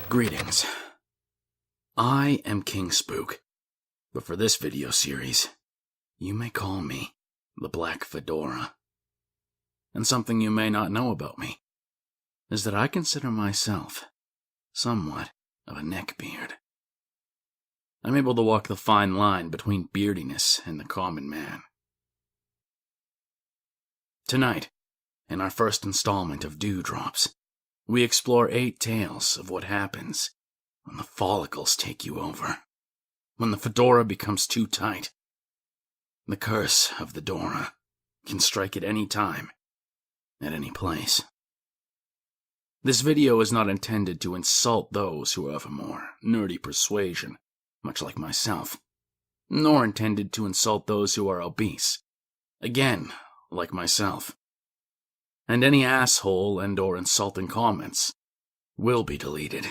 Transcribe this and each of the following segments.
Greetings. I am KingSpook, but for this video series, you may call me the Black Fedora. And something you may not know about me is that I consider myself somewhat of a neckbeard. I'm able to walk the fine line between beardiness and the common man. Tonight, in our first installment of Dewdrops, we explore 8 tales of what happens when the follicles take you over, when the fedora becomes too tight. The curse of the Dora can strike at any time, at any place. This video is not intended to insult those who are of a more nerdy persuasion, much like myself, nor intended to insult those who are obese, again, like myself. And any asshole and or insulting comments will be deleted.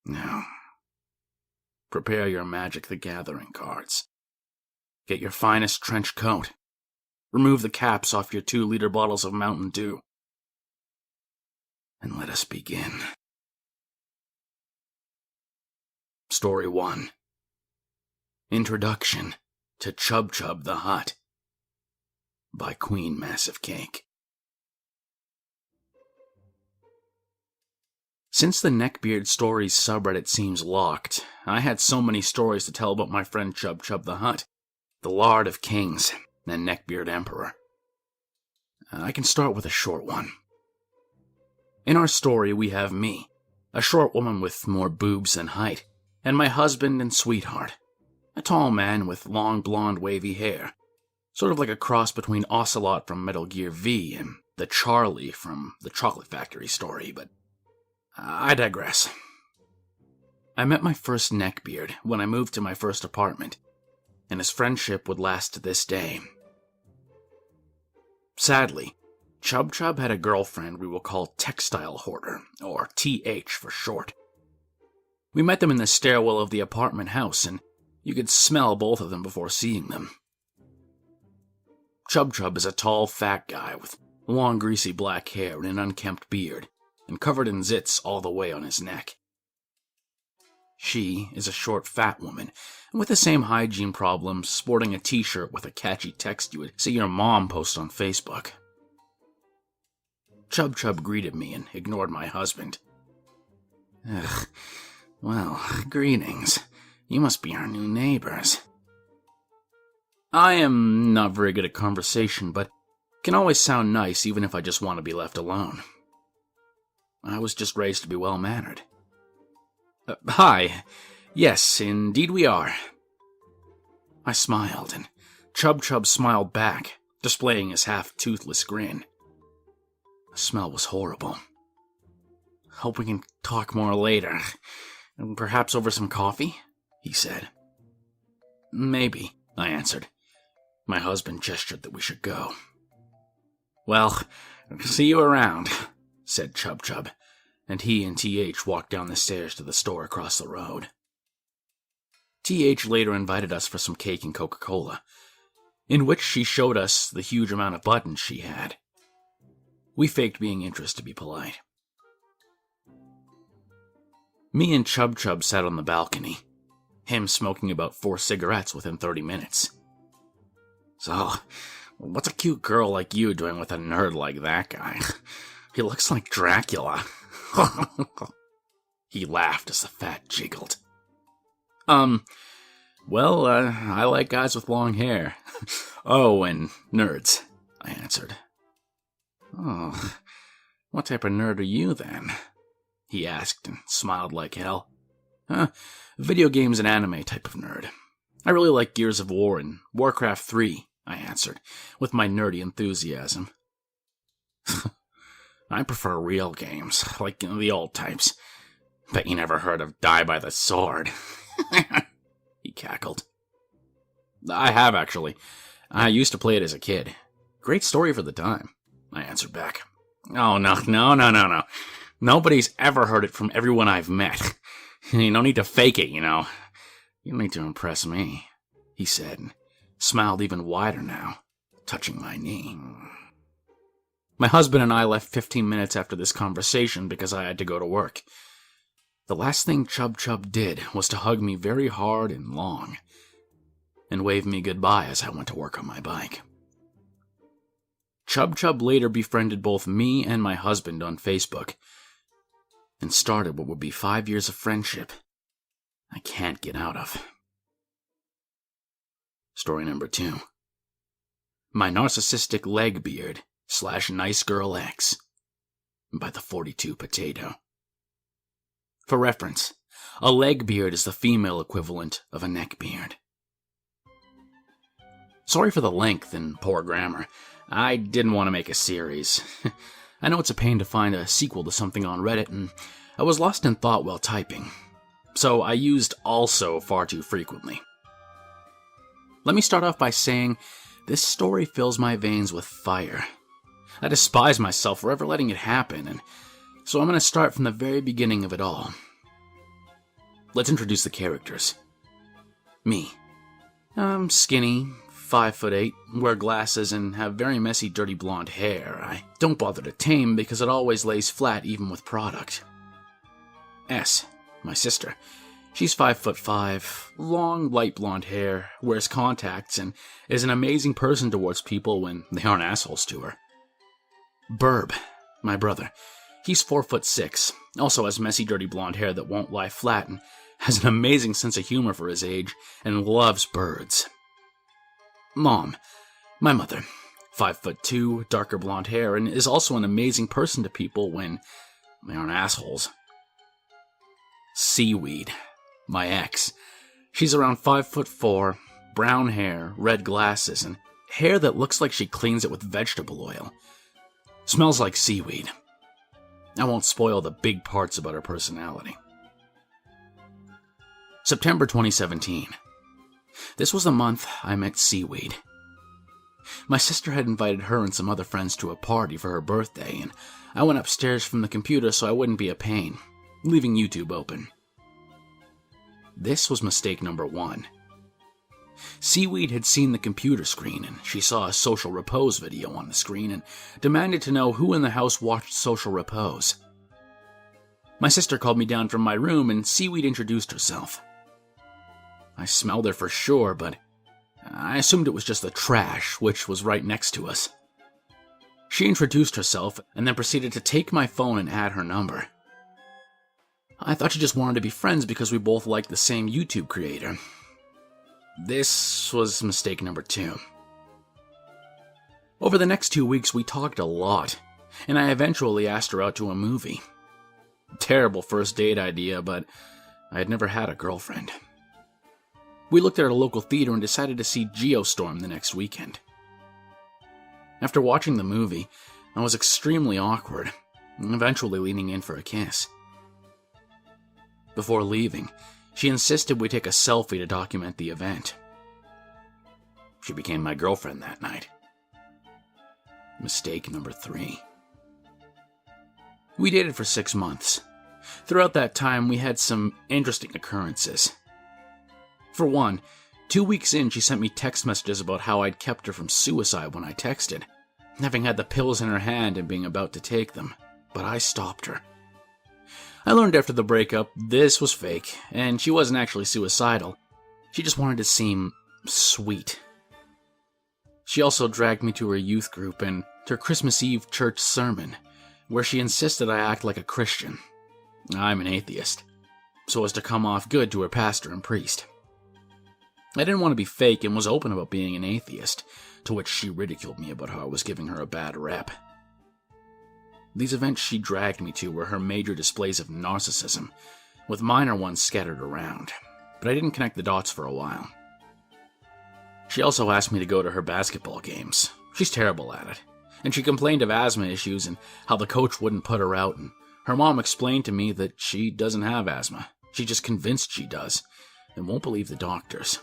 Now, prepare your Magic the Gathering cards. Get your finest trench coat. Remove the caps off your 2-liter bottles of Mountain Dew. And let us begin. Story 1. Introduction to Chub Chub the Hut by Queen Massive Cake. Since the NeckBeards Stories subreddit seems locked, I had so many stories to tell about my friend Chub Chub the Hut, the Lord of Kings and Neckbeard Emperor. I can start with a short one. In our story, we have me, a short woman with more boobs than height, and my husband and sweetheart, a tall man with long blonde wavy hair, sort of like a cross between Ocelot from Metal Gear V and the Charlie from the Chocolate Factory story, but I digress. I met my first neckbeard when I moved to my first apartment, and his friendship would last to this day. Sadly, Chub Chub had a girlfriend we will call Textile Hoarder, or TH for short. We met them in the stairwell of the apartment house, and you could smell both of them before seeing them. Chub Chub is a tall, fat guy with long, greasy black hair and an unkempt beard, and covered in zits all the way on his neck. She is a short, fat woman, with the same hygiene problems, sporting a t-shirt with a catchy text you would see your mom post on Facebook. Chub Chub greeted me and ignored my husband. Ugh, well, greetings. You must be our new neighbors. I am not very good at conversation, but can always sound nice even if I just want to be left alone. I was just raised to be well-mannered. Hi. Yes, indeed we are. I smiled, and Chub Chub smiled back, displaying his half-toothless grin. The smell was horrible. Hope we can talk more later. Perhaps over some coffee? He said. Maybe, I answered. My husband gestured that we should go. Well, see you around, said Chub Chub, and he and TH walked down the stairs to the store across the road. TH later invited us for some cake and Coca-Cola, in which she showed us the huge amount of buttons she had. We faked being interested to be polite. Me and Chub Chub sat on the balcony, him smoking about 4 cigarettes within 30 minutes. So, what's a cute girl like you doing with a nerd like that guy? He looks like Dracula. He laughed as the fat jiggled. Well, I like guys with long hair. Oh, and nerds, I answered. Oh, what type of nerd are you then? He asked and smiled like hell. Video games and anime type of nerd. I really like Gears of War and Warcraft 3, I answered, with my nerdy enthusiasm. I prefer real games, like the old types. Bet you never heard of Die by the Sword. He cackled. I have, actually. I used to play it as a kid. Great story for the time, I answered back. Oh, no. Nobody's ever heard it from everyone I've met. You don't need to fake it, you know. You don't need to impress me, he said, and smiled even wider now, touching my knee. My husband and I left 15 minutes after this conversation because I had to go to work. The last thing Chub Chub did was to hug me very hard and long, and wave me goodbye as I went to work on my bike. Chub Chub later befriended both me and my husband on Facebook, and started what would be 5 years of friendship I can't get out of. Story number 2. My narcissistic leg beard / nice girl ex by the 42 Potato. For reference, a leg beard is the female equivalent of a neck beard. Sorry for the length and poor grammar. I didn't want to make a series. I know it's a pain to find a sequel to something on Reddit, and I was lost in thought while typing, so I used also far too frequently. Let me start off by saying this story fills my veins with fire. I despise myself for ever letting it happen, and so I'm going to start from the very beginning of it all. Let's introduce the characters. Me. I'm skinny, 5'8", wear glasses, and have very messy, dirty blonde hair. I don't bother to tame because it always lays flat even with product. S, my sister. She's 5'5", long, light blonde hair, wears contacts, and is an amazing person towards people when they aren't assholes to her. Burb, my brother. He's 4'6", also has messy, dirty blonde hair that won't lie flat, and has an amazing sense of humor for his age, and loves birds. Mom, my mother, 5'2", darker blonde hair, and is also an amazing person to people when they aren't assholes. Seaweed, my ex. She's around 5'4", brown hair, red glasses, and hair that looks like she cleans it with vegetable oil. Smells like seaweed. I won't spoil the big parts about her personality. September 2017. This was the month I met Seaweed. My sister had invited her and some other friends to a party for her birthday, and I went upstairs from the computer so I wouldn't be a pain, leaving YouTube open. This was mistake number 1. Seaweed had seen the computer screen, and she saw a Social Repose video on the screen and demanded to know who in the house watched Social Repose. My sister called me down from my room, and Seaweed introduced herself. I smelled her for sure, but I assumed it was just the trash, which was right next to us. She introduced herself, and then proceeded to take my phone and add her number. I thought she just wanted to be friends because we both liked the same YouTube creator. This was mistake number 2. Over the next 2 weeks, we talked a lot, and I eventually asked her out to a movie. Terrible first date idea, but I had never had a girlfriend. We looked at a local theater and decided to see Geostorm the next weekend. After watching the movie, I was extremely awkward, eventually leaning in for a kiss. Before leaving, she insisted we take a selfie to document the event. She became my girlfriend that night. Mistake number 3. We dated for 6 months. Throughout that time, we had some interesting occurrences. For one, 2 weeks in, she sent me text messages about how I'd kept her from suicide when I texted, having had the pills in her hand and being about to take them, but I stopped her. I learned after the breakup this was fake, and she wasn't actually suicidal. She just wanted to seem sweet. She also dragged me to her youth group and to her Christmas Eve church sermon, where she insisted I act like a Christian. I'm an atheist, so as to come off good to her pastor and priest. I didn't want to be fake and was open about being an atheist, to which she ridiculed me about how I was giving her a bad rep. These events she dragged me to were her major displays of narcissism, with minor ones scattered around, but I didn't connect the dots for a while. She also asked me to go to her basketball games. She's terrible at it, and she complained of asthma issues and how the coach wouldn't put her out, and her mom explained to me that she doesn't have asthma. She's just convinced she does, and won't believe the doctors.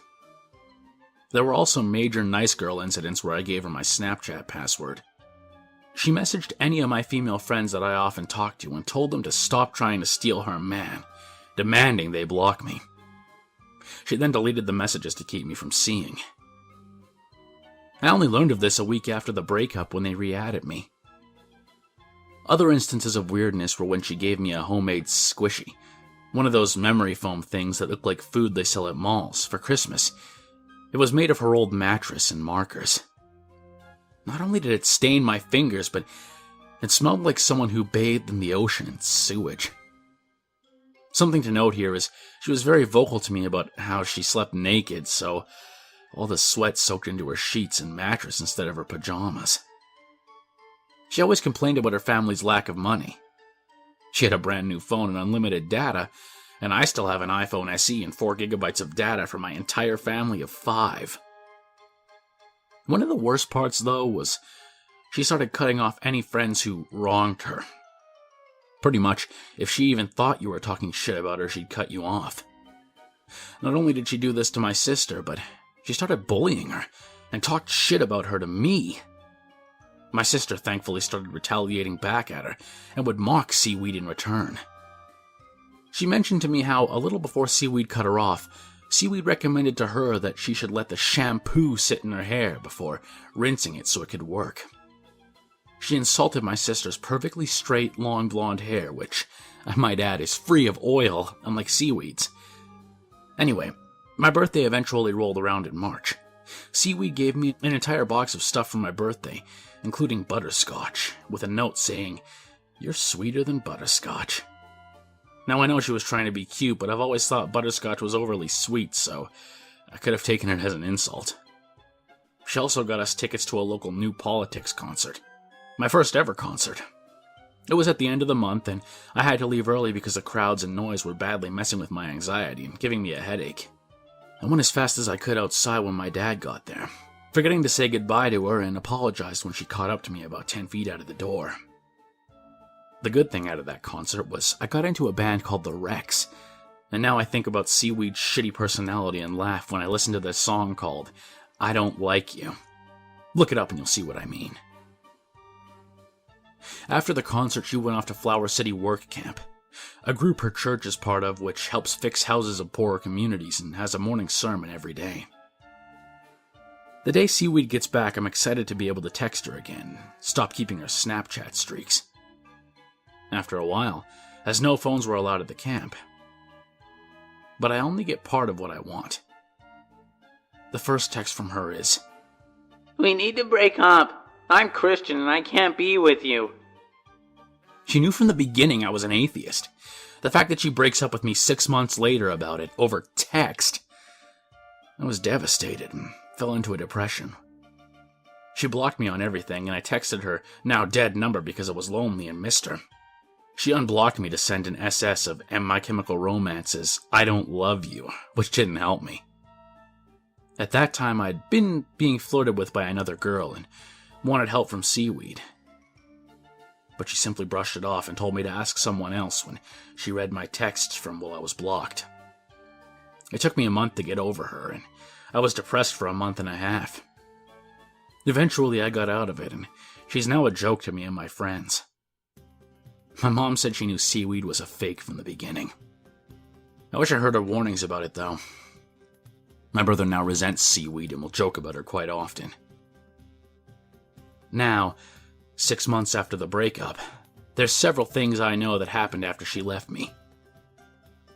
There were also major nice girl incidents where I gave her my Snapchat password. She messaged any of my female friends that I often talked to and told them to stop trying to steal her man, demanding they block me. She then deleted the messages to keep me from seeing. I only learned of this a week after the breakup when they re-added me. Other instances of weirdness were when she gave me a homemade squishy, one of those memory foam things that look like food they sell at malls, for Christmas. It was made of her old mattress and markers. Not only did it stain my fingers, but it smelled like someone who bathed in the ocean in sewage. Something to note here is she was very vocal to me about how she slept naked, so all the sweat soaked into her sheets and mattress instead of her pajamas. She always complained about her family's lack of money. She had a brand new phone and unlimited data, and I still have an iPhone SE and 4 gigabytes of data for my entire family of 5. One of the worst parts, though, was she started cutting off any friends who wronged her. Pretty much, if she even thought you were talking shit about her, she'd cut you off. Not only did she do this to my sister, but she started bullying her and talked shit about her to me. My sister thankfully started retaliating back at her and would mock Seaweed in return. She mentioned to me how, a little before Seaweed cut her off, Seaweed recommended to her that she should let the shampoo sit in her hair before rinsing it so it could work. She insulted my sister's perfectly straight, long blonde hair, which, I might add, is free of oil, unlike Seaweed's. Anyway, my birthday eventually rolled around in March. Seaweed gave me an entire box of stuff for my birthday, including butterscotch, with a note saying, "You're sweeter than butterscotch." Now, I know she was trying to be cute, but I've always thought butterscotch was overly sweet, so I could have taken it as an insult. She also got us tickets to a local New Politics concert. My first ever concert. It was at the end of the month, and I had to leave early because the crowds and noise were badly messing with my anxiety and giving me a headache. I went as fast as I could outside when my dad got there, forgetting to say goodbye to her, and apologized when she caught up to me about 10 feet out of the door. The good thing out of that concert was I got into a band called The Rex, and now I think about Seaweed's shitty personality and laugh when I listen to this song called "I Don't Like You." Look it up and you'll see what I mean. After the concert, she went off to Flower City Work Camp, a group her church is part of which helps fix houses of poorer communities and has a morning sermon every day. The day Seaweed gets back, I'm excited to be able to text her again, stop keeping her Snapchat streaks. After a while, as no phones were allowed at the camp. But I only get part of what I want. The first text from her is, "We need to break up. I'm Christian and I can't be with you." She knew from the beginning I was an atheist. The fact that she breaks up with me 6 months later about it, over text. I was devastated and fell into a depression. She blocked me on everything, and I texted her now dead number because I was lonely and missed her. She unblocked me to send an SS of My Chemical Romance's "I Don't Love You," which didn't help me. At that time, I'd been being flirted with by another girl and wanted help from Seaweed. But she simply brushed it off and told me to ask someone else when she read my texts from while I was blocked. It took me a month to get over her, and I was depressed for a month and a half. Eventually, I got out of it, and she's now a joke to me and my friends. My mom said she knew Seaweed was a fake from the beginning. I wish I heard her warnings about it, though. My brother now resents Seaweed and will joke about her quite often. Now, 6 months after the breakup, there's several things I know that happened after she left me.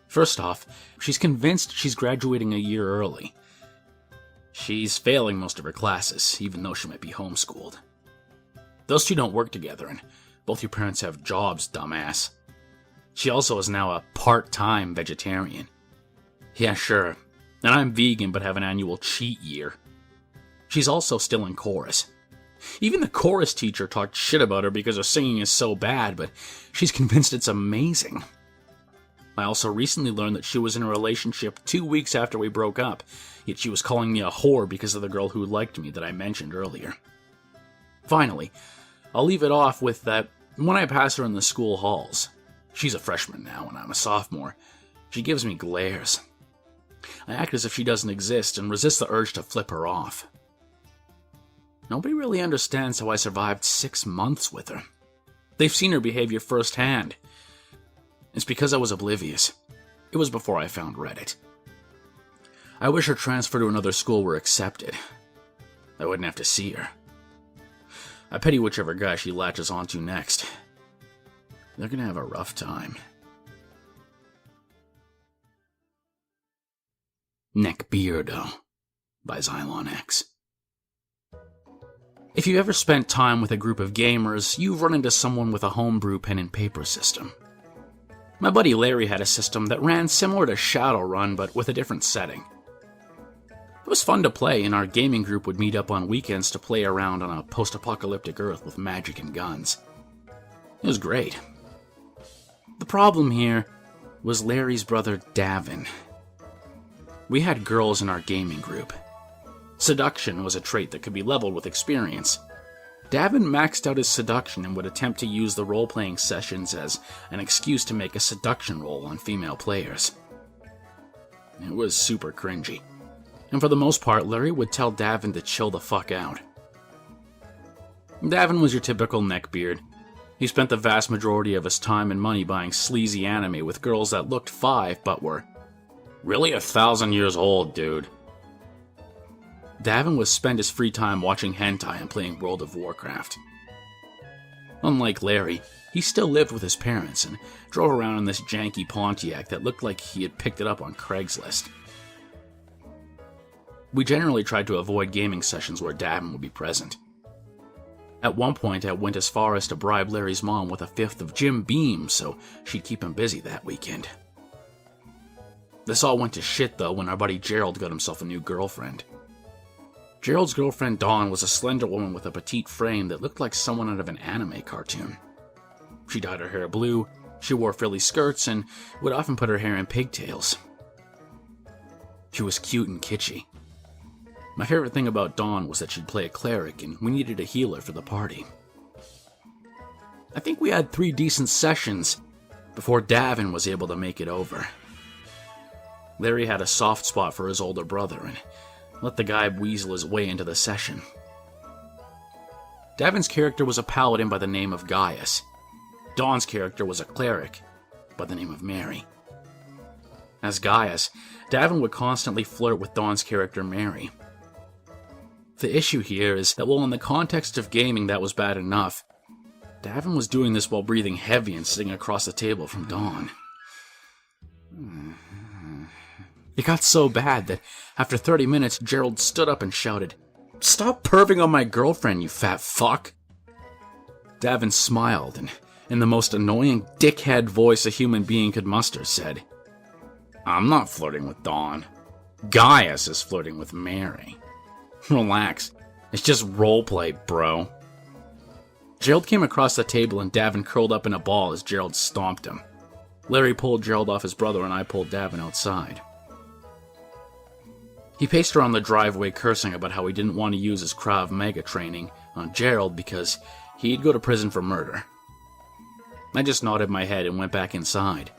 First off, she's convinced she's graduating a year early. She's failing most of her classes, even though she might be homeschooled. Those two don't work together, and both your parents have jobs, dumbass. She also is now a part-time vegetarian. Yeah, sure, and I'm vegan but have an annual cheat year. She's also still in chorus. Even the chorus teacher talked shit about her because her singing is so bad, but she's convinced it's amazing. I also recently learned that she was in a relationship 2 weeks after we broke up, yet she was calling me a whore because of the girl who liked me that I mentioned earlier. Finally, I'll leave it off with that when I pass her in the school halls, she's a freshman now and I'm a sophomore, she gives me glares. I act as if she doesn't exist and resist the urge to flip her off. Nobody really understands how I survived 6 months with her. They've seen her behavior firsthand. It's because I was oblivious. It was before I found Reddit. I wish her transfer to another school were accepted. I wouldn't have to see her. I pity whichever guy she latches onto next. they're gonna have a rough time. NeckBeards by Xylon X. If you've ever spent time with a group of gamers, you've run into someone with a homebrew pen and paper system. My buddy Larry had a system that ran similar to Shadowrun, but with a different setting. It was fun to play, and our gaming group would meet up on weekends to play around on a post-apocalyptic Earth with magic and guns. It was great. The problem here was Larry's brother Davin. We had girls in our gaming group. Seduction was a trait that could be leveled with experience. Davin maxed out his seduction and would attempt to use the role-playing sessions as an excuse to make a seduction roll on female players. It was super cringy. And for the most part, Larry would tell Davin to chill the fuck out. Davin was your typical neckbeard. He spent the vast majority of his time and money buying sleazy anime with girls that looked 5 but were really 1,000 years old, dude. Davin would spend his free time watching hentai and playing World of Warcraft. Unlike Larry, he still lived with his parents and drove around in this janky Pontiac that looked like he had picked it up on Craigslist. We generally tried to avoid gaming sessions where Davin would be present. At one point, I went as far as to bribe Larry's mom with a 5th of Jim Beam so she'd keep him busy that weekend. This all went to shit, though, when our buddy Gerald got himself a new girlfriend. Gerald's girlfriend Dawn was a slender woman with a petite frame that looked like someone out of an anime cartoon. She dyed her hair blue, she wore frilly skirts, and would often put her hair in pigtails. She was cute and kitschy. My favorite thing about Dawn was that she'd play a cleric, and we needed a healer for the party. I think we had 3 decent sessions before Davin was able to make it over. Larry had a soft spot for his older brother and let the guy weasel his way into the session. Davin's character was a paladin by the name of Gaius. Dawn's character was a cleric by the name of Mary. As Gaius, Davin would constantly flirt with Dawn's character Mary. The issue here is that while in the context of gaming that was bad enough, Davin was doing this while breathing heavy and sitting across the table from Dawn. It got so bad that after 30 minutes, Gerald stood up and shouted, "Stop perving on my girlfriend, you fat fuck!" Davin smiled and, in the most annoying dickhead voice a human being could muster, said, "I'm not flirting with Dawn. Gaius is flirting with Mary. Relax, it's just roleplay, bro." Gerald came across the table and Davin curled up in a ball as Gerald stomped him. Larry pulled Gerald off his brother and I pulled Davin outside. He paced around the driveway cursing about how he didn't want to use his Krav Maga training on Gerald because he'd go to prison for murder. I just nodded my head and went back inside.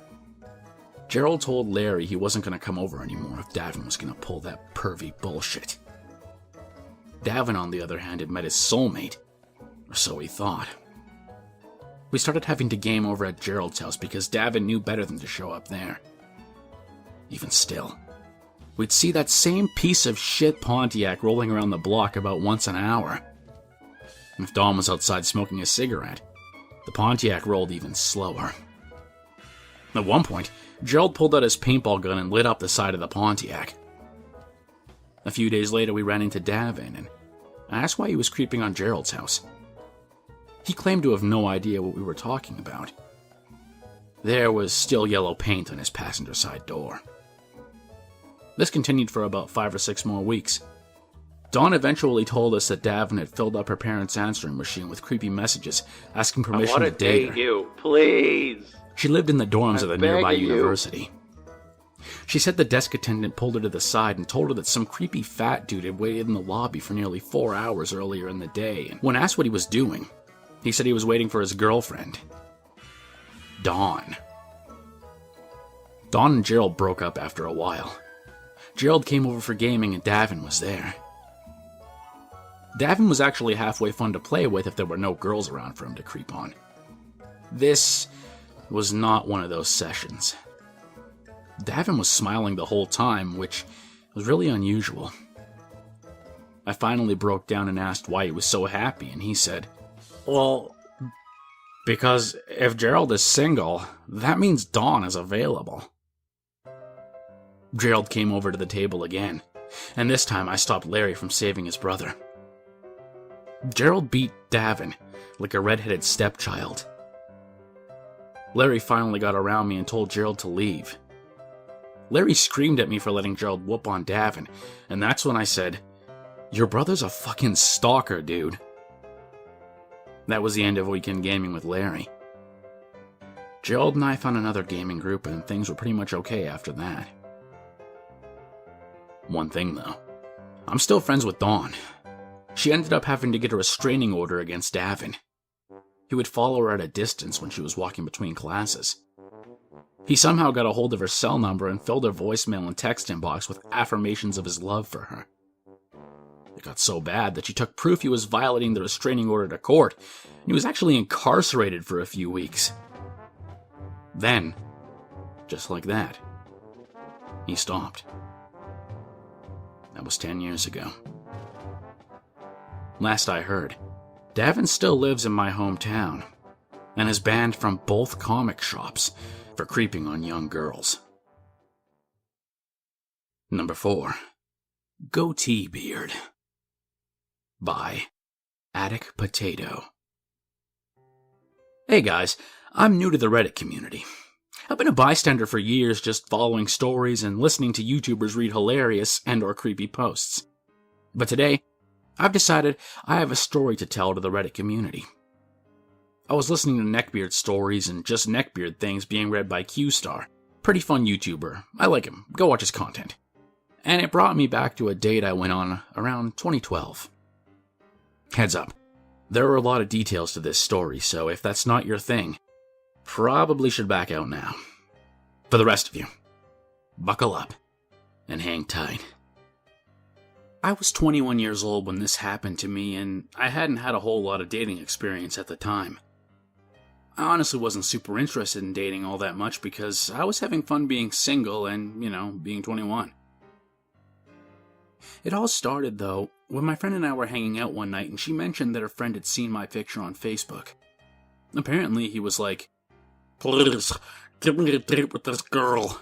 Gerald told Larry he wasn't going to come over anymore if Davin was going to pull that pervy bullshit. Davin, on the other hand, had met his soulmate, or so he thought. We started having to game over at Gerald's house because Davin knew better than to show up there. Even still, we'd see that same piece of shit Pontiac rolling around the block about once an hour. And if Dawn was outside smoking a cigarette, the Pontiac rolled even slower. At one point, Gerald pulled out his paintball gun and lit up the side of the Pontiac. A few days later, we ran into Davin, and I asked why he was creeping on Gerald's house. He claimed to have no idea what we were talking about. There was still yellow paint on his passenger side door. This continued for about 5 or 6 more weeks. Dawn eventually told us that Davin had filled up her parents' answering machine with creepy messages asking permission to date her. You, please. She lived in the dorms of the nearby university. She said the desk attendant pulled her to the side and told her that some creepy fat dude had waited in the lobby for nearly 4 hours earlier in the day, and when asked what he was doing, he said he was waiting for his girlfriend, Dawn. Dawn and Gerald broke up after a while. Gerald came over for gaming and Davin was there. Davin was actually halfway fun to play with if there were no girls around for him to creep on. This was not one of those sessions. Davin was smiling the whole time, which was really unusual. I finally broke down and asked why he was so happy, and he said, "Well, Because if Gerald is single, that means Dawn is available. Gerald came over to the table again, and this time I stopped Larry from saving his brother. Gerald beat Davin like a red-headed stepchild. Larry finally got around me and told Gerald to leave. Larry screamed at me for letting Gerald whoop on Davin, and that's when I said, "Your brother's a fucking stalker, dude." That was the end of weekend gaming with Larry. Gerald and I found another gaming group, and things were pretty much okay after that. One thing, though. I'm still friends with Dawn. She ended up having to get a restraining order against Davin. He would follow her at a distance when she was walking between classes. He somehow got a hold of her cell number and filled her voicemail and text inbox with affirmations of his love for her. It got so bad that she took proof he was violating the restraining order to court, and he was actually incarcerated for a few weeks. Then, just like that, he stopped. That was 10 years ago. Last I heard, Davin still lives in my hometown, and is banned from both comic shops for creeping on young girls. Number 4. Goatee Beard by Attic Potato. Hey guys, I'm new to the Reddit community. I've been a bystander for years, just following stories and listening to YouTubers read hilarious and or creepy posts. But today, I've decided I have a story to tell to the Reddit community. I was listening to NeckBeards stories and just NeckBeard things being read by QStar. Pretty fun YouTuber. I like him. Go watch his content. And it brought me back to a date I went on around 2012. Heads up, there are a lot of details to this story, so if that's not your thing, probably should back out now. For the rest of you, buckle up and hang tight. I was 21 years old when this happened to me, and I hadn't had a whole lot of dating experience at the time. I honestly wasn't super interested in dating all that much because I was having fun being single and, being 21. It all started, though, when my friend and I were hanging out one night and she mentioned that her friend had seen my picture on Facebook. Apparently, he was like, "Please, give me a date with this girl,"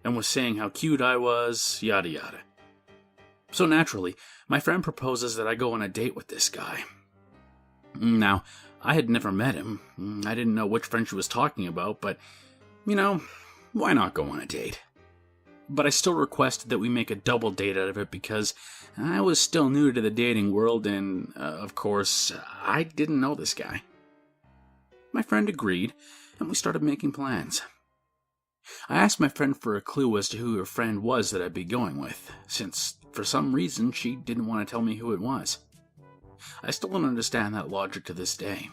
and was saying how cute I was, yada yada. So naturally, my friend proposes that I go on a date with this guy. Now, I had never met him. I didn't know which friend she was talking about, but, why not go on a date? But I still requested that we make a double date out of it because I was still new to the dating world and, of course, I didn't know this guy. My friend agreed, and we started making plans. I asked my friend for a clue as to who her friend was that I'd be going with, since, for some reason, she didn't want to tell me who it was. I still don't understand that logic to this day.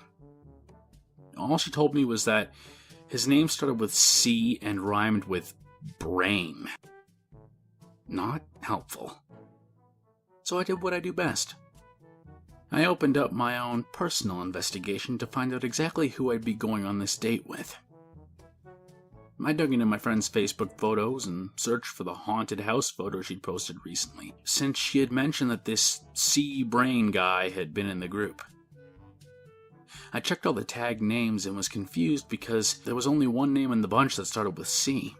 All she told me was that his name started with C and rhymed with brain. Not helpful. So I did what I do best. I opened up my own personal investigation to find out exactly who I'd be going on this date with. I dug into my friend's Facebook photos and searched for the haunted house photo she'd posted recently, since she had mentioned that this C-Brain guy had been in the group. I checked all the tagged names and was confused because there was only one name in the bunch that started with C.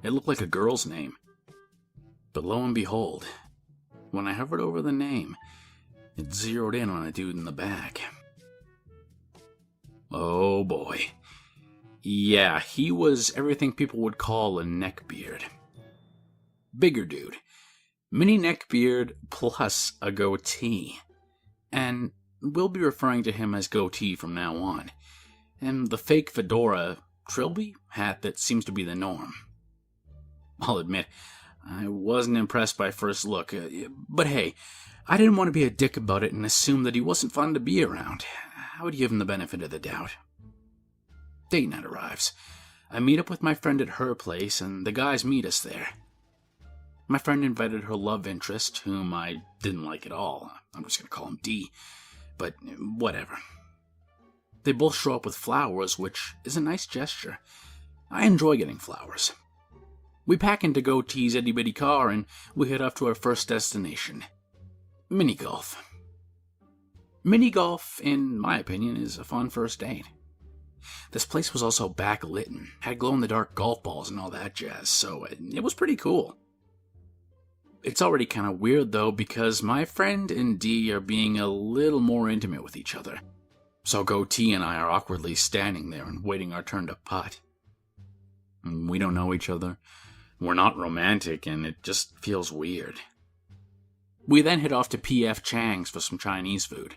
It looked like a girl's name. But lo and behold, when I hovered over the name, it zeroed in on a dude in the back. Oh boy. Yeah, he was everything people would call a neckbeard. Bigger dude. Mini neckbeard plus a goatee. And we'll be referring to him as goatee from now on. And the fake Fedora trilby hat that seems to be the norm. I'll admit, I wasn't impressed by first look, but hey, I didn't want to be a dick about it and assume that he wasn't fun to be around. I would give him the benefit of the doubt. Date night arrives. I meet up with my friend at her place, and the guys meet us there. My friend invited her love interest, whom I didn't like at all. I'm just going to call him D, but whatever. They both show up with flowers, which is a nice gesture. I enjoy getting flowers. We pack into Goatee's itty-bitty car, and we head off to our first destination, mini golf. Mini golf, in my opinion, is a fun first date. This place was also backlit and had glow-in-the-dark golf balls and all that jazz, so it was pretty cool. It's already kind of weird, though, because my friend and Dee are being a little more intimate with each other. So Goatee and I are awkwardly standing there and waiting our turn to putt. We don't know each other, we're not romantic, and it just feels weird. We then head off to P.F. Chang's for some Chinese food.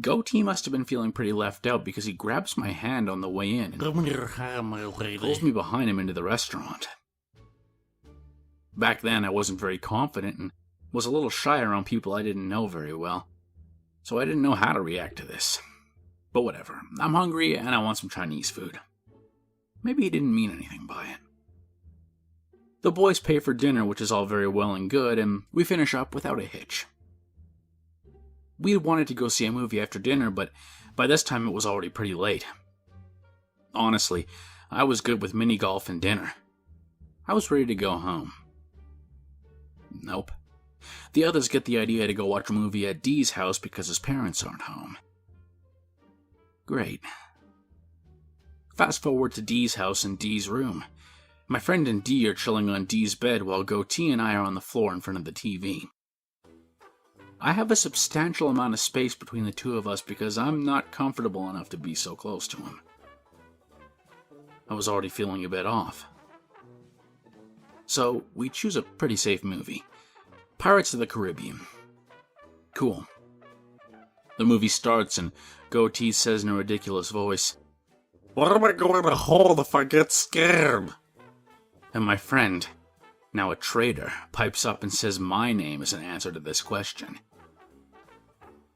Goatee must have been feeling pretty left out because he grabs my hand on the way in and pulls me behind him into the restaurant. Back then, I wasn't very confident and was a little shy around people I didn't know very well, so I didn't know how to react to this. But whatever, I'm hungry and I want some Chinese food. Maybe he didn't mean anything by it. The boys pay for dinner, which is all very well and good, and we finish up without a hitch. We had wanted to go see a movie after dinner, but by this time it was already pretty late. Honestly, I was good with mini golf and dinner. I was ready to go home. Nope. The others get the idea to go watch a movie at Dee's house because his parents aren't home. Great. Fast forward to Dee's house and Dee's room. My friend and Dee are chilling on Dee's bed while Goatee and I are on the floor in front of the TV. I have a substantial amount of space between the two of us because I'm not comfortable enough to be so close to him. I was already feeling a bit off. So, we choose a pretty safe movie. Pirates of the Caribbean. Cool. The movie starts and Goatee says in a ridiculous voice, "What am I going to hold if I get scared?" And my friend, now a traitor, pipes up and says my name as an answer to this question.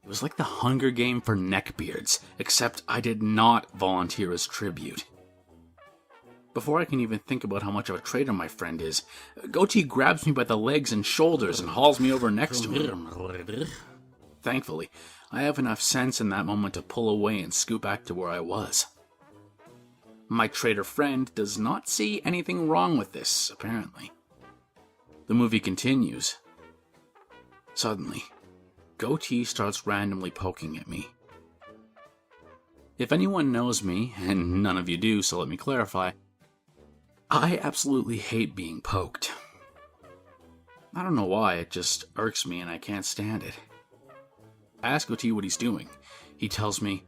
It was like the Hunger Game for NeckBeards, except I did not volunteer as tribute. Before I can even think about how much of a traitor my friend is, Goatee grabs me by the legs and shoulders and hauls me over next to him. Thankfully, I have enough sense in that moment to pull away and scoot back to where I was. My traitor friend does not see anything wrong with this, apparently. The movie continues. Suddenly, Goatee starts randomly poking at me. If anyone knows me, and none of you do, so let me clarify, I absolutely hate being poked. I don't know why, it just irks me and I can't stand it. I ask Goatee what he's doing. He tells me,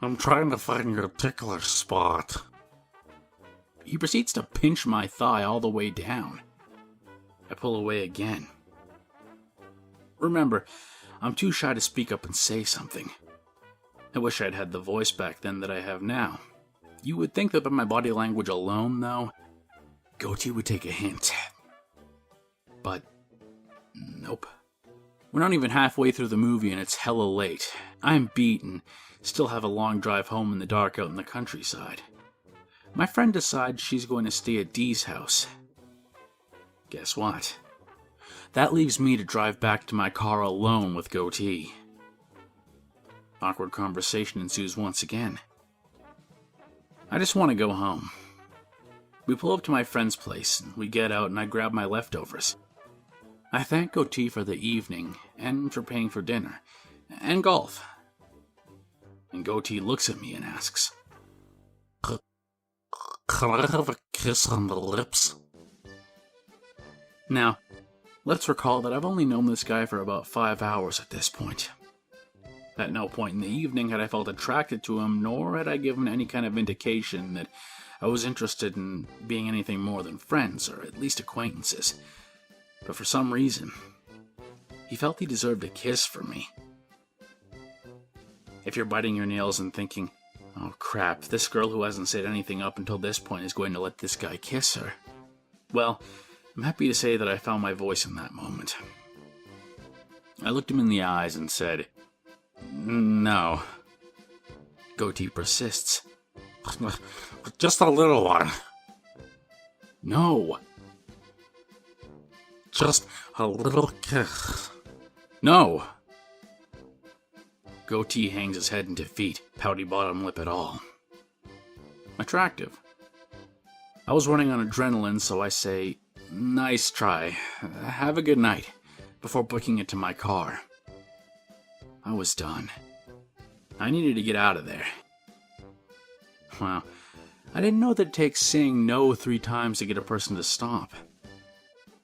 "I'm trying to find your tickler spot." He proceeds to pinch my thigh all the way down. I pull away again. Remember, I'm too shy to speak up and say something. I wish I'd had the voice back then that I have now. You would think that by my body language alone, though, Goatee would take a hint. But, nope. We're not even halfway through the movie and it's hella late. I'm beat and still have a long drive home in the dark out in the countryside. My friend decides she's going to stay at Dee's house. Guess what? That leaves me to drive back to my car alone with Goatee. Awkward conversation ensues once again. I just want to go home. We pull up to my friend's place, and we get out and I grab my leftovers. I thank Goatee for the evening, and for paying for dinner, and golf. And Goatee looks at me and asks, "Can I have a kiss on the lips?" Now, let's recall that I've only known this guy for about 5 hours at this point. At no point in the evening had I felt attracted to him, nor had I given any kind of indication that I was interested in being anything more than friends, or at least acquaintances. But for some reason, he felt he deserved a kiss from me. If you're biting your nails and thinking, "Oh crap, this girl who hasn't said anything up until this point is going to let this guy kiss her," well, I'm happy to say that I found my voice in that moment. I looked him in the eyes and said, "No." Goatee persists. "Just a little one." "No." "Just a little kiss." "No." Goatee hangs his head in defeat, pouty bottom lip at all. Attractive. I was running on adrenaline, so I say, "Nice try. Have a good night," before booking it to my car. I was done. I needed to get out of there. Wow, I didn't know that it takes saying no 3 times to get a person to stop.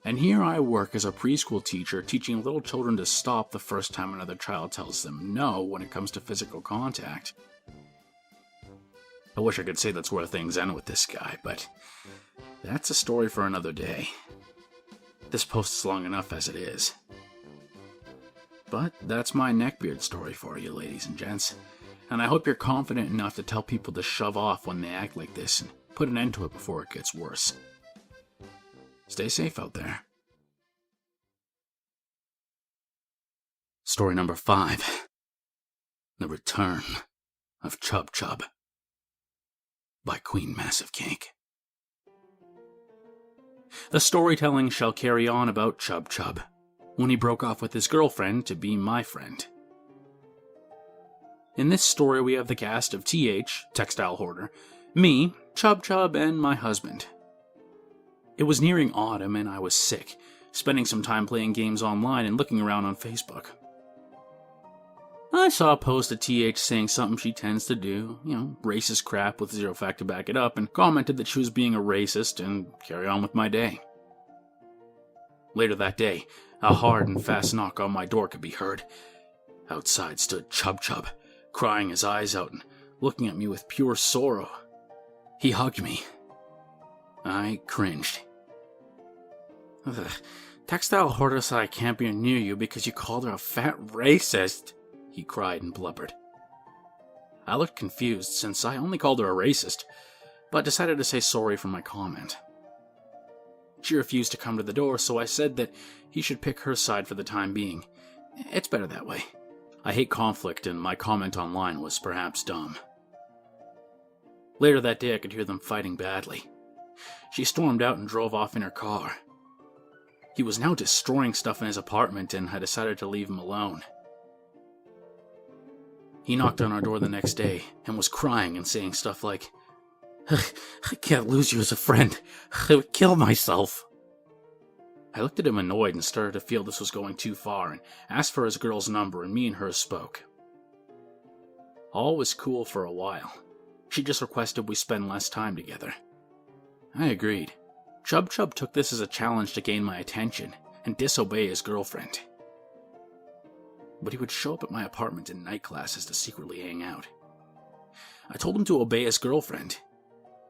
And here I work as a preschool teacher, teaching little children to stop the first time another child tells them no when it comes to physical contact. I wish I could say that's where things end with this guy, but that's a story for another day. This post is long enough as it is. But that's my neckbeard story for you, ladies and gents. And I hope you're confident enough to tell people to shove off when they act like this and put an end to it before it gets worse. Stay safe out there. Story number 5. The Return of Chub Chub by Queen Massive Cake. The storytelling shall carry on about Chub Chub, when he broke off with his girlfriend to be my friend. In this story we have the cast of TH, Textile Hoarder, me, Chub Chub, and my husband. It was nearing autumn and I was sick, spending some time playing games online and looking around on Facebook. I saw a post of TH saying something she tends to do, racist crap with zero fact to back it up, and commented that she was being a racist and carry on with my day. Later that day, a hard and fast knock on my door could be heard. Outside stood Chub Chub, crying his eyes out and looking at me with pure sorrow. He hugged me. I cringed. Textile Hoarder said I can't be near you because you called her a fat racist, he cried and blubbered. I looked confused since I only called her a racist, but decided to say sorry for my comment. She refused to come to the door, so I said that he should pick her side for the time being. It's better that way. I hate conflict, and my comment online was perhaps dumb. Later that day, I could hear them fighting badly. She stormed out and drove off in her car. He was now destroying stuff in his apartment, and I decided to leave him alone. He knocked on our door the next day, and was crying and saying stuff like, I can't lose you as a friend. I would kill myself. I looked at him annoyed and started to feel this was going too far, and asked for his girl's number, and me and her spoke. All was cool for a while. She just requested we spend less time together. I agreed. Chub Chub took this as a challenge to gain my attention and disobey his girlfriend. But he would show up at my apartment in night classes to secretly hang out. I told him to obey his girlfriend.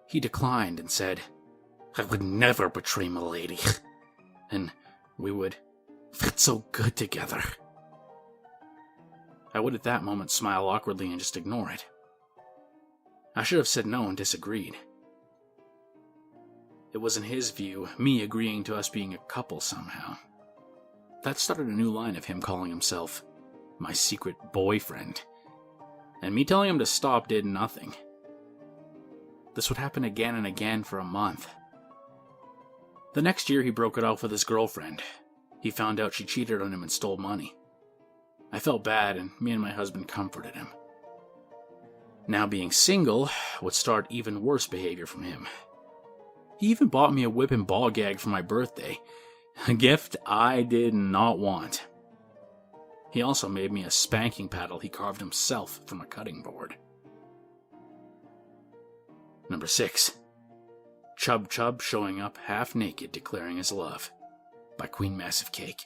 He declined and said, I would never betray my lady, and we would fit so good together. I would at that moment smile awkwardly and just ignore it. I should have said no and disagreed. It was in his view, me agreeing to us being a couple somehow. That started a new line of him calling himself my secret boyfriend, and me telling him to stop did nothing. This would happen again and again for a month. The next year he broke it off with his girlfriend. He found out she cheated on him and stole money. I felt bad, and me and my husband comforted him. Now being single would start even worse behavior from him. He even bought me a whip and ball gag for my birthday, a gift I did not want. He also made me a spanking paddle he carved himself from a cutting board. Number 6. Chub Chub showing up half naked declaring his love by Queen Massive Cake.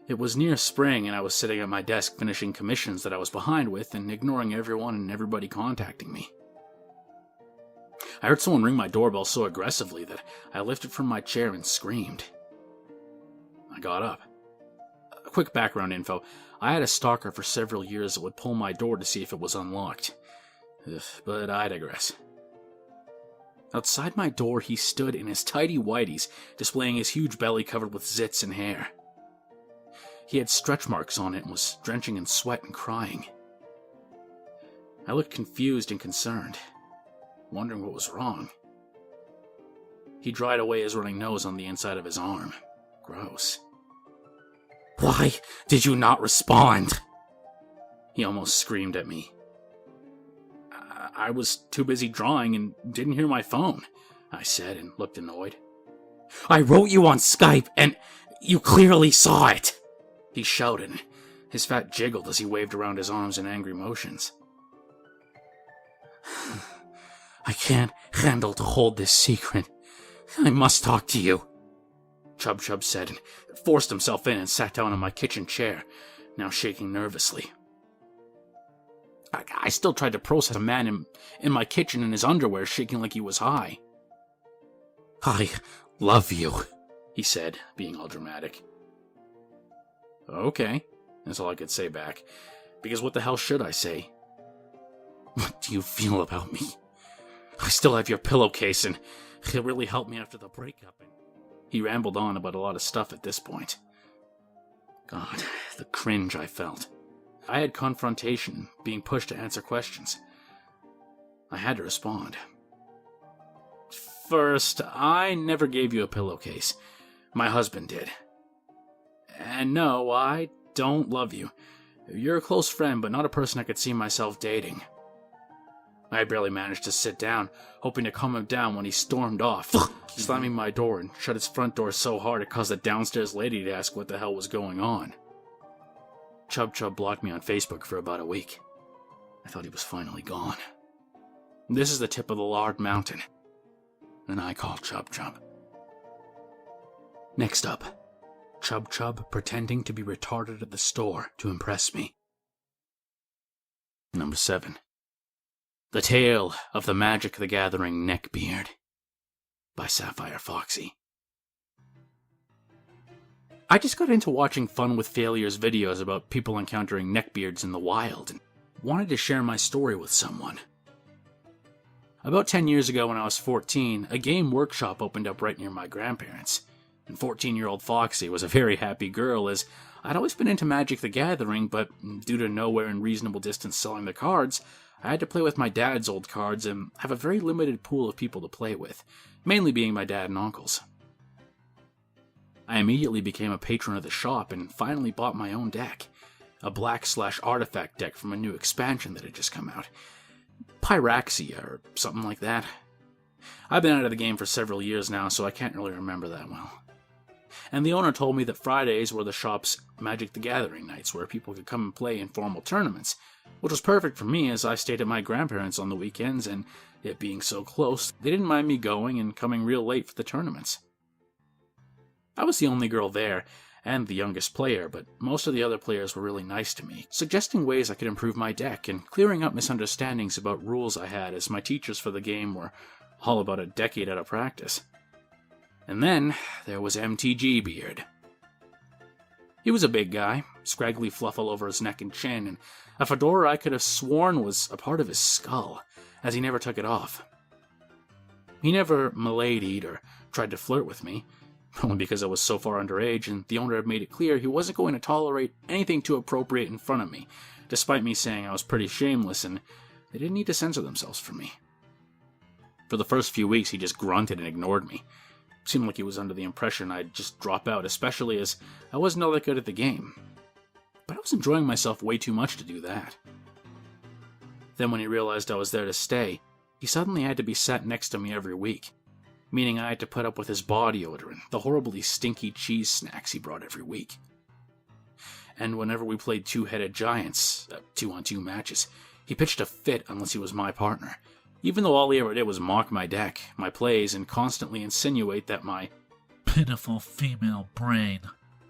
It was near spring and I was sitting at my desk finishing commissions that I was behind with and ignoring everyone and everybody contacting me. I heard someone ring my doorbell so aggressively that I lifted from my chair and screamed. I got up. A quick background info. I had a stalker for several years that would pull my door to see if it was unlocked. But I digress. Outside my door, he stood in his tidy whities, displaying his huge belly covered with zits and hair. He had stretch marks on it and was drenching in sweat and crying. I looked confused and concerned, wondering what was wrong. He dried away his running nose on the inside of his arm. Gross. Why did you not respond? He almost screamed at me. I was too busy drawing and didn't hear my phone, I said and looked annoyed. I wrote you on Skype and you clearly saw it, he shouted. His fat jiggled as he waved around his arms in angry motions. I can't handle to hold this secret. I must talk to you, Chub Chub said, and forced himself in and sat down on my kitchen chair, now shaking nervously. I still tried to process a man in my kitchen in his underwear shaking like he was high. I love you, he said, being all dramatic. Okay, that's all I could say back, because what the hell should I say? What do you feel about me? I still have your pillowcase, and it really helped me after the breakup. He rambled on about a lot of stuff at this point. God, the cringe I felt. I had confrontation, being pushed to answer questions. I had to respond. First, I never gave you a pillowcase. My husband did. And no, I don't love you. You're a close friend, but not a person I could see myself dating. I barely managed to sit down, hoping to calm him down when he stormed off, slamming my door and shut his front door so hard it caused the downstairs lady to ask what the hell was going on. Chub Chub blocked me on Facebook for about a week. I thought he was finally gone. This is the tip of the Lard Mountain, and I call Chub Chub. Next up, Chub Chub pretending to be retarded at the store to impress me. Number 7. The Tale of the Magic the Gathering Neckbeard by Sapphire Foxy. I just got into watching Fun with Failures videos about people encountering neckbeards in the wild and wanted to share my story with someone. About 10 years ago when I was 14, a game workshop opened up right near my grandparents, and 14-year-old Foxy was a very happy girl as I'd always been into Magic the Gathering, but due to nowhere in reasonable distance selling the cards, I had to play with my dad's old cards and have a very limited pool of people to play with, mainly being my dad and uncles. I immediately became a patron of the shop and finally bought my own deck, a black/artifact deck from a new expansion that had just come out. Pyraxia or something like that. I've been out of the game for several years now, so I can't really remember that well. And the owner told me that Fridays were the shop's Magic the Gathering nights where people could come and play informal tournaments, which was perfect for me as I stayed at my grandparents' on the weekends, and it being so close, they didn't mind me going and coming real late for the tournaments. I was the only girl there, and the youngest player, but most of the other players were really nice to me, suggesting ways I could improve my deck and clearing up misunderstandings about rules I had, as my teachers for the game were all about a decade out of practice. And then there was MTG Beard. He was a big guy, scraggly fluff all over his neck and chin, and a fedora I could have sworn was a part of his skull, as he never took it off. He never miladied or tried to flirt with me, only because I was so far underage, and the owner had made it clear he wasn't going to tolerate anything too appropriate in front of me, despite me saying I was pretty shameless and they didn't need to censor themselves for me. For the first few weeks, he just grunted and ignored me. It seemed like he was under the impression I'd just drop out, especially as I wasn't all that good at the game. But I was enjoying myself way too much to do that. Then when he realized I was there to stay, he suddenly had to be sat next to me every week, meaning I had to put up with his body odor and the horribly stinky cheese snacks he brought every week. And whenever we played two-headed giants, 2-on-2 matches, he pitched a fit unless he was my partner, even though all he ever did was mock my deck, my plays, and constantly insinuate that my pitiful female brain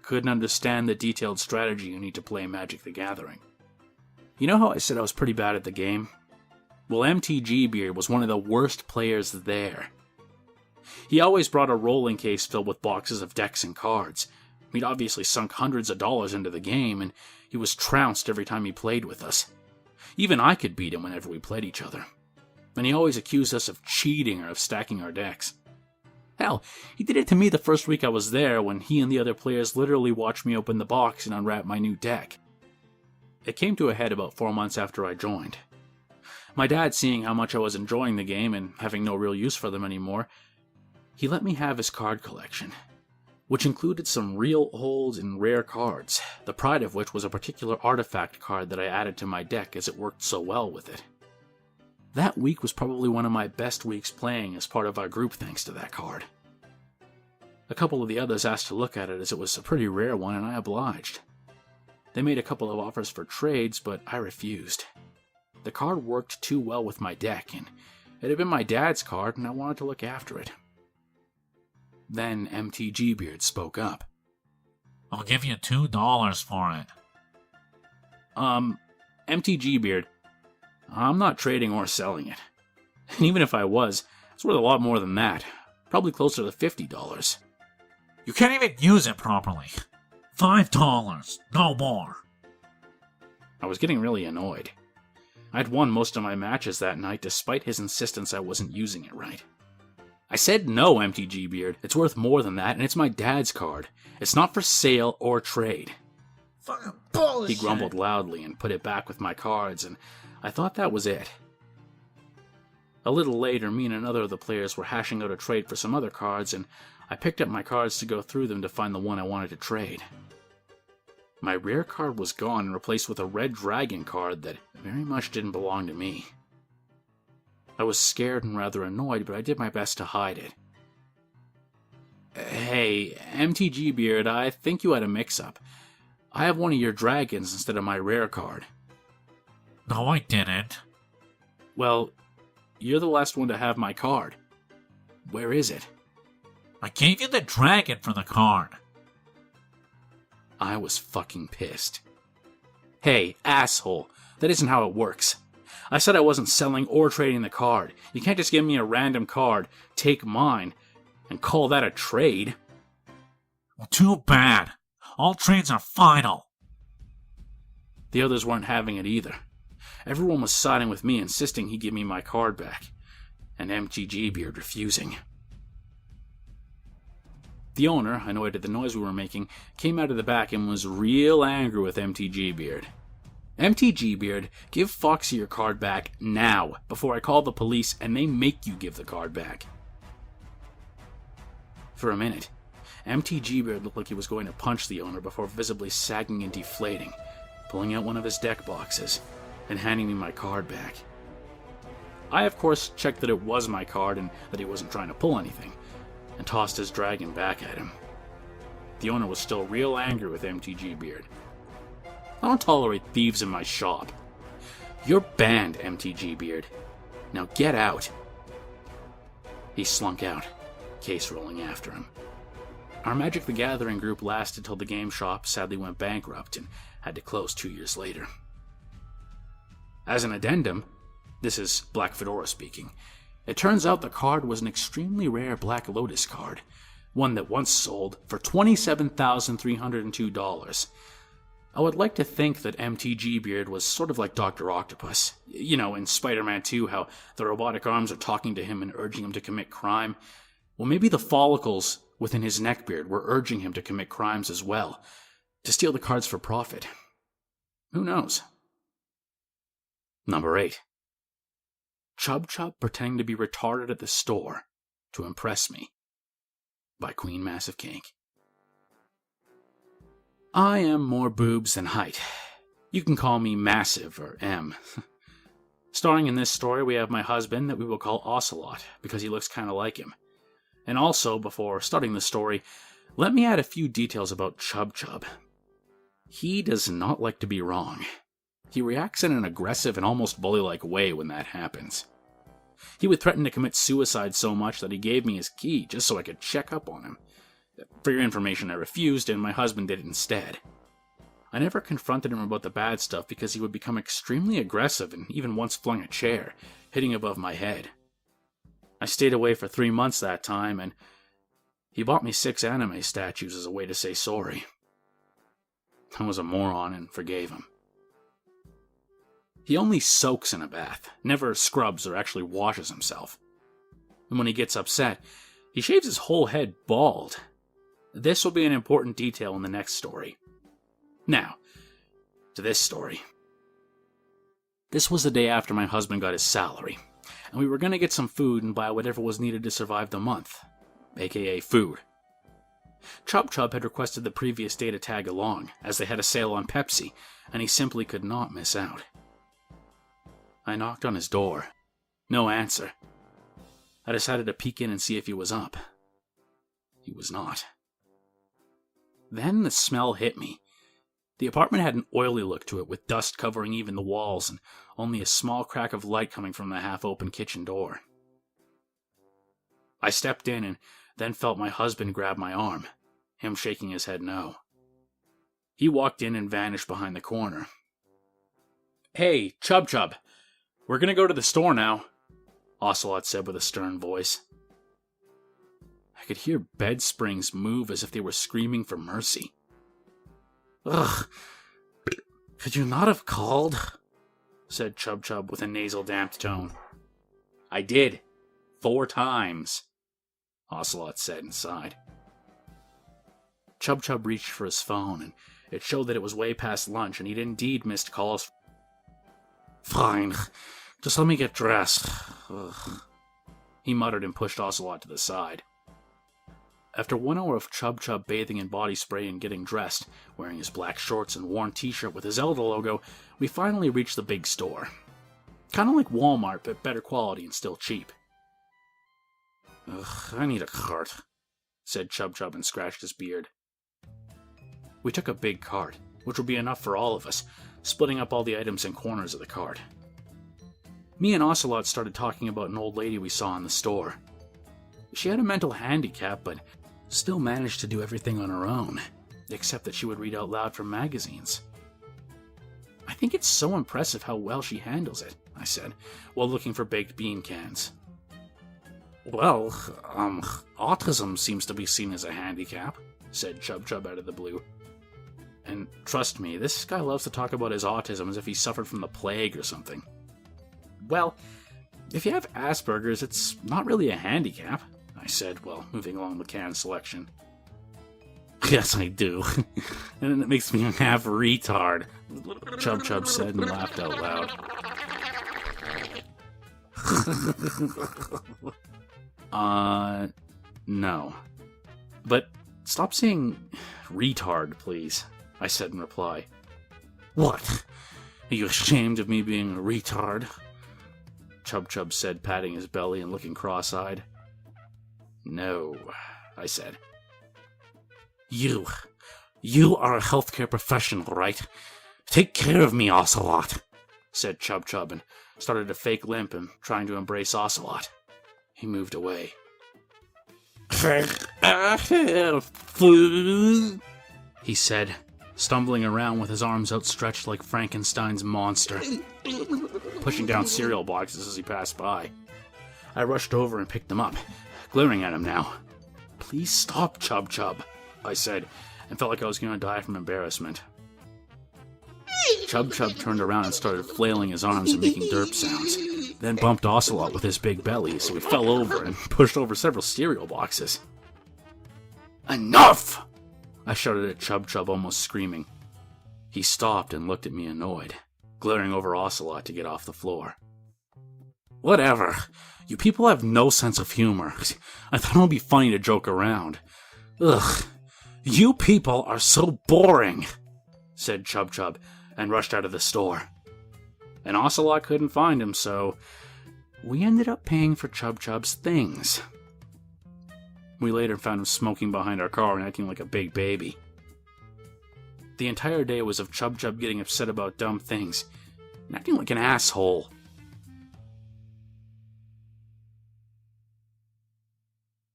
couldn't understand the detailed strategy you need to play Magic the Gathering. You know how I said I was pretty bad at the game? Well, MTG Beard was one of the worst players there. He always brought a rolling case filled with boxes of decks and cards. He'd obviously sunk hundreds of dollars into the game, and he was trounced every time he played with us. Even I could beat him whenever we played each other. And he always accused us of cheating or of stacking our decks. Hell, he did it to me the first week I was there when he and the other players literally watched me open the box and unwrap my new deck. It came to a head about 4 months after I joined. My dad, seeing how much I was enjoying the game and having no real use for them anymore, he let me have his card collection, which included some real old and rare cards, the pride of which was a particular artifact card that I added to my deck as it worked so well with it. That week was probably one of my best weeks playing as part of our group thanks to that card. A couple of the others asked to look at it as it was a pretty rare one, and I obliged. They made a couple of offers for trades, but I refused. The card worked too well with my deck, and it had been my dad's card, and I wanted to look after it. Then MTG spoke up. I'll give you $2 for it. MTG I'm not trading or selling it. And even if I was, it's worth a lot more than that. Probably closer to $50. You can't even use it properly. $5, no more. I was getting really annoyed. I'd won most of my matches that night despite his insistence I wasn't using it right. I said no, MTG it's worth more than that, and it's my dad's card. It's not for sale or trade. Fucking bullshit. He grumbled loudly and put it back with my cards, and I thought that was it. A little later, me and another of the players were hashing out a trade for some other cards, and I picked up my cards to go through them to find the one I wanted to trade. My rare card was gone and replaced with a red dragon card that very much didn't belong to me. I was scared and rather annoyed, but I did my best to hide it. Hey, MTG I think you had a mix-up. I have one of your dragons instead of my rare card. No, I didn't. Well, you're the last one to have my card. Where is it? I gave you the dragon for the card. I was fucking pissed. Hey, asshole, that isn't how it works. I said I wasn't selling or trading the card. You can't just give me a random card, take mine, and call that a trade. Well, too bad. All trades are final. The others weren't having it either. Everyone was siding with me, insisting he give me my card back, and MTG refusing. The owner, annoyed at the noise we were making, came out of the back and was real angry with MTG MTG give Foxy your card back now, before I call the police and they make you give the card back. For a minute, MTG looked like he was going to punch the owner before visibly sagging and deflating, pulling out one of his deck boxes, and handing me my card back. I, of course, checked that it was my card and that he wasn't trying to pull anything, and tossed his dragon back at him. The owner was still real angry with MTG I don't tolerate thieves in my shop. You're banned, MTG Now get out. He slunk out, case rolling after him. Our Magic the Gathering group lasted till the game shop sadly went bankrupt and had to close 2 years later. As an addendum, this is Black Fedora speaking, it turns out the card was an extremely rare Black Lotus card, one that once sold for $27,302. I would like to think that MTG was sort of like Dr. Octopus. You know, in Spider-Man 2, how the robotic arms are talking to him and urging him to commit crime. Well, maybe the follicles within his neckbeard were urging him to commit crimes as well, to steal the cards for profit. Who knows? Number 8. Chub pretending to be retarded at the store to impress me, by Queen Massive Cake. I am more boobs than height. You can call me Massive or M. Starring in this story, we have my husband that we will call Ocelot, because he looks kind of like him. And also, before starting the story, let me add a few details about Chub. He does not like to be wrong. He reacts in an aggressive and almost bully-like way when that happens. He would threaten to commit suicide so much that he gave me his key just so I could check up on him. For your information, I refused, and my husband did it instead. I never confronted him about the bad stuff because he would become extremely aggressive and even once flung a chair, hitting above my head. I stayed away for 3 months that time, and he bought me 6 anime statues as a way to say sorry. I was a moron and forgave him. He only soaks in a bath, never scrubs or actually washes himself. And when he gets upset, he shaves his whole head bald. This will be an important detail in the next story. Now, to this story. This was the day after my husband got his salary, and we were going to get some food and buy whatever was needed to survive the month, aka food. Chub had requested the previous day to tag along, as they had a sale on Pepsi, and he simply could not miss out. I knocked on his door. No answer. I decided to peek in and see if he was up. He was not. Then the smell hit me. The apartment had an oily look to it, with dust covering even the walls and only a small crack of light coming from the half-open kitchen door. I stepped in and then felt my husband grab my arm, him shaking his head no. He walked in and vanished behind the corner. "Hey, Chub Chub, we're gonna go to the store now," Ocelot said with a stern voice. I could hear bed springs move as if they were screaming for mercy. "Ugh, could you not have called?" said Chub Chub with a nasal damped tone. "I did. 4 times," Ocelot said and sighed. Chub Chub reached for his phone, and it showed that it was way past lunch, and he'd indeed missed calls. "Fine, just let me get dressed," he muttered and pushed Ocelot to the side. After 1 hour of Chub Chub bathing in body spray and getting dressed, wearing his black shorts and worn t-shirt with his Zelda logo, we finally reached the big store. Kinda like Walmart, but better quality and still cheap. "Ugh, I need a cart," said Chub Chub and scratched his beard. We took a big cart, which would be enough for all of us, splitting up all the items in corners of the cart. Me and Ocelot started talking about an old lady we saw in the store. She had a mental handicap, but still managed to do everything on her own, except that she would read out loud from magazines. "I think it's so impressive how well she handles it," I said, while looking for baked bean cans. "Well, autism seems to be seen as a handicap," said Chub Chub out of the blue. And trust me, this guy loves to talk about his autism as if he suffered from the plague or something. "Well, if you have Asperger's, it's not really a handicap," I said while moving along the can selection. "Yes, I do. And it makes me a half retard," Chub Chub said and laughed out loud. No. But stop saying retard, please," I said in reply. "What? Are you ashamed of me being a retard?" Chub Chub said, patting his belly and looking cross-eyed. "No," I said. You are a healthcare professional, right? Take care of me, Ocelot," said Chub Chub and started a fake limp and trying to embrace Ocelot. He moved away. He said, stumbling around with his arms outstretched like Frankenstein's monster, pushing down cereal boxes as he passed by. I rushed over and picked them up, glaring at him now. "Please stop, Chub Chub," I said, and felt like I was going to die from embarrassment. Chub Chub turned around and started flailing his arms and making derp sounds, then bumped Ocelot with his big belly, so he fell over and pushed over several cereal boxes. "Enough!" I shouted at Chub Chub, almost screaming. He stopped and looked at me annoyed, glaring over Ocelot to get off the floor. "Whatever. You people have no sense of humor. I thought it would be funny to joke around. Ugh. You people are so boring," said Chub Chub, and rushed out of the store. And Ocelot couldn't find him, so we ended up paying for Chub Chub's things. We later found him smoking behind our car and acting like a big baby. The entire day was of Chub Chub getting upset about dumb things and acting like an asshole.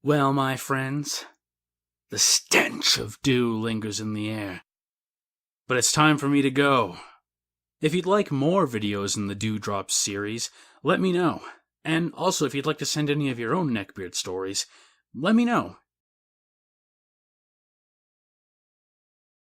Well, my friends, the stench of dew lingers in the air. But it's time for me to go. If you'd like more videos in the Dewdrop series, let me know. And also, if you'd like to send any of your own Neckbeard stories, let me know.